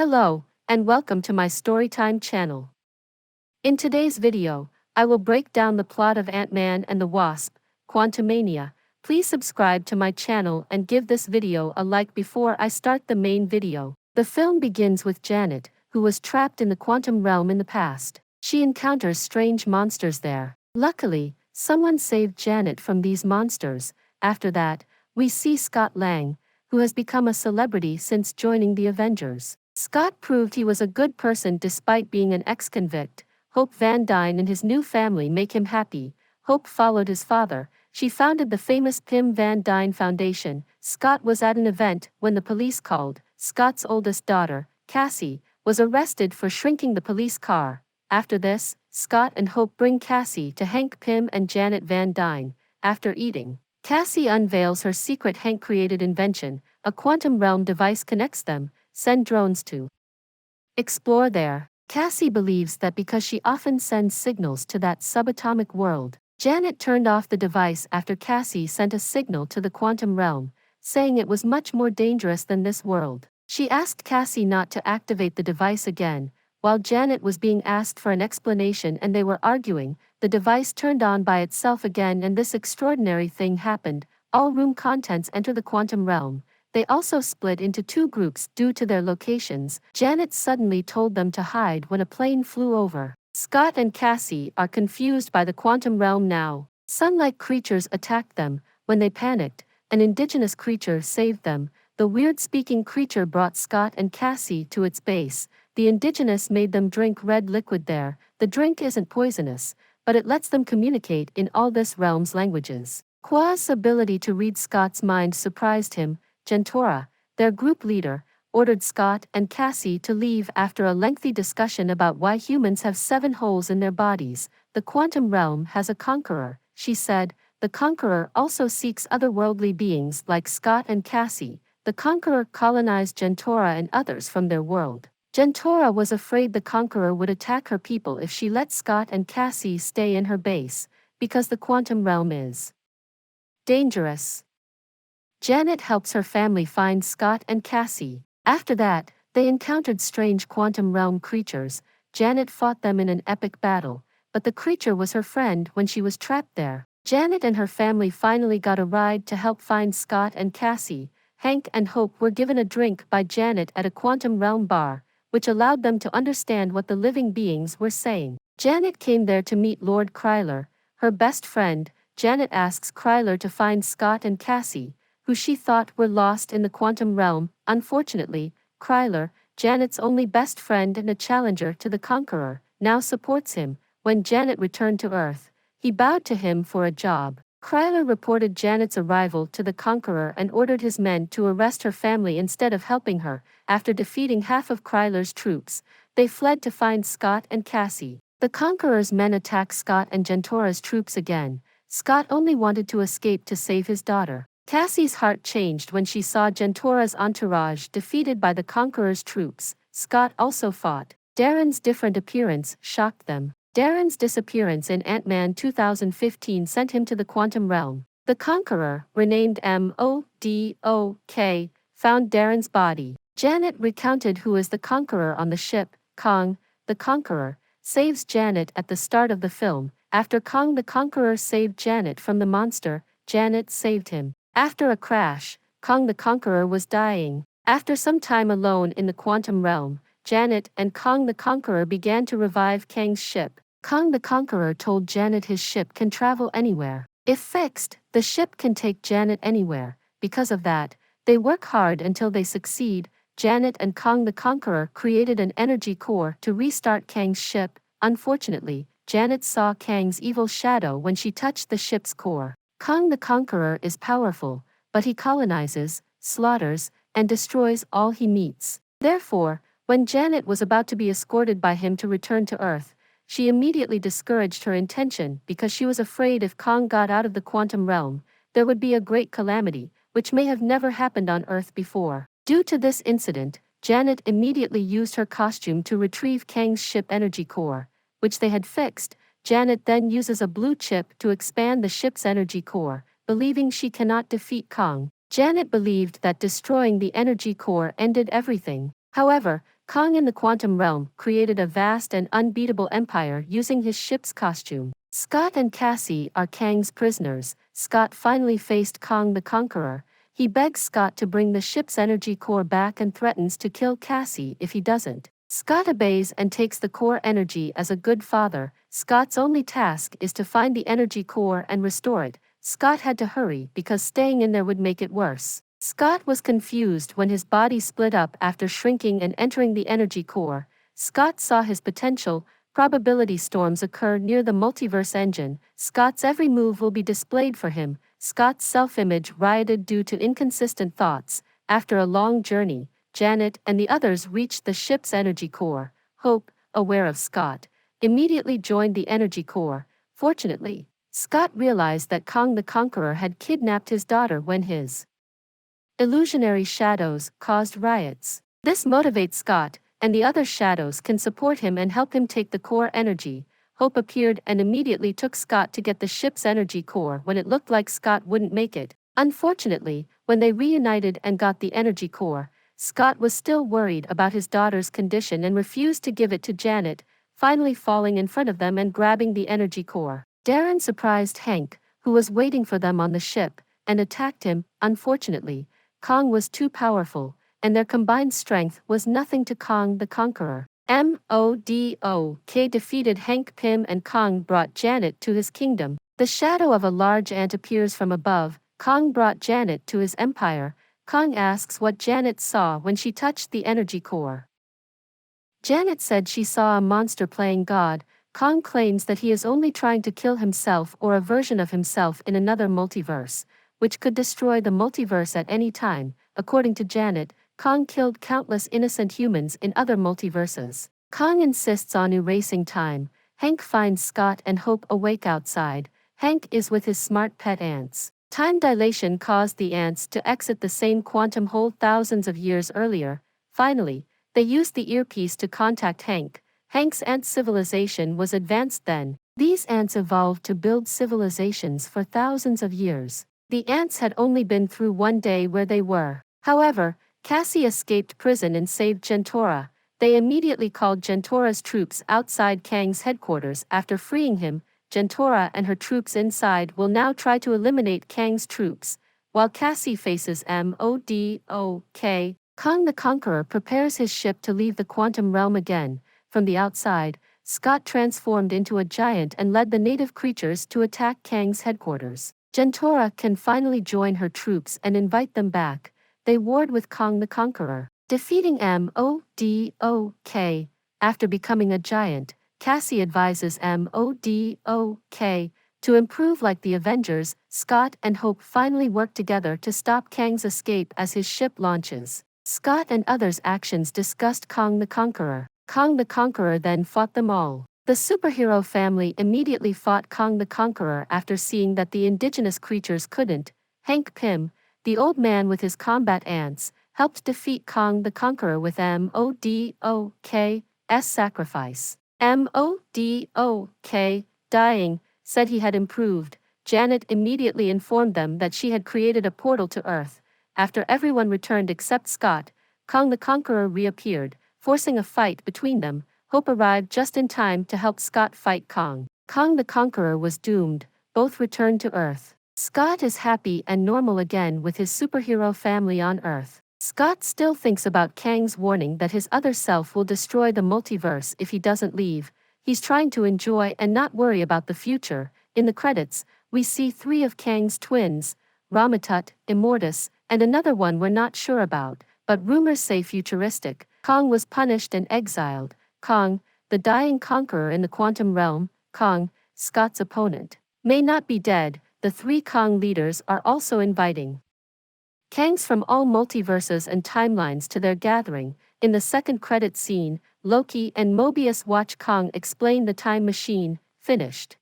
Hello, and welcome to my StoryTime channel. In today's video, I will break down the plot of Ant-Man and the Wasp, Quantumania. Please subscribe to my channel and give this video a like before I start the main video. The film begins with Janet, who was trapped in the quantum realm in the past. She encounters strange monsters there. Luckily, someone saved Janet from these monsters. After that, we see Scott Lang, who has become a celebrity since joining the Avengers. Scott proved he was a good person despite being an ex-convict. Hope Van Dyne and his new family make him happy. Hope followed his father. She founded the famous Pim Van Dyne Foundation. Scott was at an event when the police called. Scott's oldest daughter, Cassie, was arrested for shrinking the police car. After this, Scott and Hope bring Cassie to Hank Pym and Janet Van Dyne. After eating, Cassie unveils her secret Hank-created invention. A quantum realm device connects them. Send drones to explore there. Cassie believes that because she often sends signals to that subatomic world. Janet turned off the device after Cassie sent a signal to the quantum realm, saying it was much more dangerous than this world. She asked Cassie not to activate the device again. While Janet was being asked for an explanation and they were arguing, the device turned on by itself again and this extraordinary thing happened. All room contents enter the quantum realm. They also split into two groups due to their locations. Janet suddenly told them to hide when a plane flew over. Scott and Cassie are confused by the quantum realm now. Sun-like creatures attacked them. When they panicked, an indigenous creature saved them. The weird-speaking creature brought Scott and Cassie to its base. The indigenous made them drink red liquid there. The drink isn't poisonous, but it lets them communicate in all this realm's languages. Qua's ability to read Scott's mind surprised him. Gentora, their group leader, ordered Scott and Cassie to leave after a lengthy discussion about why humans have 7 holes in their bodies. The quantum realm has a conqueror, she said. The conqueror also seeks otherworldly beings like Scott and Cassie. The conqueror colonized Gentora and others from their world. Gentora was afraid the conqueror would attack her people if she let Scott and Cassie stay in her base, because the quantum realm is dangerous. Janet helps her family find Scott and Cassie. After that, they encountered strange quantum realm creatures. Janet fought them in an epic battle, but the creature was her friend when she was trapped there. Janet and her family finally got a ride to help find Scott and Cassie. Hank and Hope were given a drink by Janet at a quantum realm bar, which allowed them to understand what the living beings were saying. Janet came there to meet Lord Kryler, her best friend. Janet asks Kryler to find Scott and Cassie, who she thought were lost in the quantum realm. Unfortunately, Kryler, Janet's only best friend and a challenger to the Conqueror, now supports him. When Janet returned to Earth, he bowed to him for a job. Kryler reported Janet's arrival to the Conqueror and ordered his men to arrest her family instead of helping her. After defeating half of Kryler's troops, they fled to find Scott and Cassie. The Conqueror's men attacked Scott and Gentora's troops again. Scott only wanted to escape to save his daughter. Cassie's heart changed when she saw Gentora's entourage defeated by the Conqueror's troops. Scott also fought. Darren's different appearance shocked them. Darren's disappearance in Ant-Man 2015 sent him to the quantum realm. The Conqueror, renamed M.O.D.O.K., found Darren's body. Janet recounted who is the Conqueror on the ship. Kong, the Conqueror, saves Janet at the start of the film. After Kong the Conqueror saved Janet from the monster, Janet saved him. After a crash, Kong the Conqueror was dying. After some time alone in the quantum realm, Janet and Kong the Conqueror began to revive Kang's ship. Kong the Conqueror told Janet his ship can travel anywhere. If fixed, the ship can take Janet anywhere. Because of that, they work hard until they succeed. Janet and Kong the Conqueror created an energy core to restart Kang's ship. Unfortunately, Janet saw Kang's evil shadow when she touched the ship's core. Kong the Conqueror is powerful, but he colonizes, slaughters, and destroys all he meets. Therefore, when Janet was about to be escorted by him to return to Earth, she immediately discouraged her intention because she was afraid if Kong got out of the quantum realm, there would be a great calamity, which may have never happened on Earth before. Due to this incident, Janet immediately used her costume to retrieve Kang's ship energy core, which they had fixed. Janet then uses a blue chip to expand the ship's energy core. Believing she cannot defeat Kong, Janet believed that destroying the energy core ended everything. However, Kong in the quantum realm created a vast and unbeatable empire using his ship's costume. Scott and Cassie are Kang's prisoners. Scott finally faced Kong the Conqueror. He begs Scott to bring the ship's energy core back and threatens to kill Cassie if he doesn't. Scott obeys and takes the core energy as a good father. Scott's only task is to find the energy core and restore it. Scott had to hurry because staying in there would make it worse. Scott was confused when his body split up after shrinking and entering the energy core. Scott saw his potential. Probability storms occur near the multiverse engine. Scott's every move will be displayed for him. Scott's self-image rioted due to inconsistent thoughts. After a long journey, Janet and the others reached the ship's energy core. Hope, aware of Scott, immediately joined the energy core. Fortunately, Scott realized that Kong the Conqueror had kidnapped his daughter when his illusionary shadows caused riots. This motivates Scott, and the other shadows can support him and help him take the core energy. Hope appeared and immediately took Scott to get the ship's energy core when it looked like Scott wouldn't make it. Unfortunately, when they reunited and got the energy core, Scott was still worried about his daughter's condition and refused to give it to Janet, finally falling in front of them and grabbing the energy core. Darren surprised Hank, who was waiting for them on the ship, and attacked him. Unfortunately, Kong was too powerful, and their combined strength was nothing to Kong the Conqueror. MODOK defeated Hank Pym and Kong brought Janet to his kingdom. The shadow of a large ant appears from above. Kong brought Janet to his empire. Kong asks what Janet saw when she touched the energy core. Janet said she saw a monster playing God. Kong claims that he is only trying to kill himself or a version of himself in another multiverse, which could destroy the multiverse at any time. According to Janet, Kong killed countless innocent humans in other multiverses. Kong insists on erasing time. Hank finds Scott and Hope awake outside. Hank is with his smart pet ants. Time dilation caused the ants to exit the same quantum hole thousands of years earlier. Finally, they used the earpiece to contact Hank. Hank's ant civilization was advanced then. These ants evolved to build civilizations for thousands of years. The ants had only been through one day where they were. However, Cassie escaped prison and saved Gentora. They immediately called Gentora's troops outside Kang's headquarters. After freeing him, Gentora and her troops inside will now try to eliminate Kang's troops. While Cassie faces MODOK, Kong the Conqueror prepares his ship to leave the quantum realm again. From the outside, Scott transformed into a giant and led the native creatures to attack Kang's headquarters. Gentora can finally join her troops and invite them back. They ward with Kong the Conqueror, defeating MODOK. After becoming a giant, Cassie advises MODOK to improve like the Avengers. Scott and Hope finally work together to stop Kang's escape as his ship launches. Scott and others' actions disgust Kong the Conqueror. Kong the Conqueror then fought them all. The superhero family immediately fought Kong the Conqueror after seeing that the indigenous creatures couldn't. Hank Pym, the old man with his combat ants, helped defeat Kong the Conqueror with MODOK's sacrifice. MODOK, dying, said he had improved. Janet immediately informed them that she had created a portal to Earth. After everyone returned except Scott, Kong the Conqueror reappeared, forcing a fight between them. Hope arrived just in time to help Scott fight Kong. Kong the Conqueror was doomed. Both returned to Earth. Scott is happy and normal again with his superhero family on Earth. Scott still thinks about Kang's warning that his other self will destroy the multiverse if he doesn't leave. He's trying to enjoy and not worry about the future. In the credits, we see 3 of Kang's twins, Ramatut, Immortus, and another one we're not sure about, but rumors say futuristic. Kong was punished and exiled. Kong, the dying conqueror in the quantum realm. Kong, Scott's opponent, may not be dead. The 3 Kong leaders are also inviting Kangs from all multiverses and timelines to their gathering. In the second credit scene, Loki and Mobius watch Kong explain the time machine. Finished.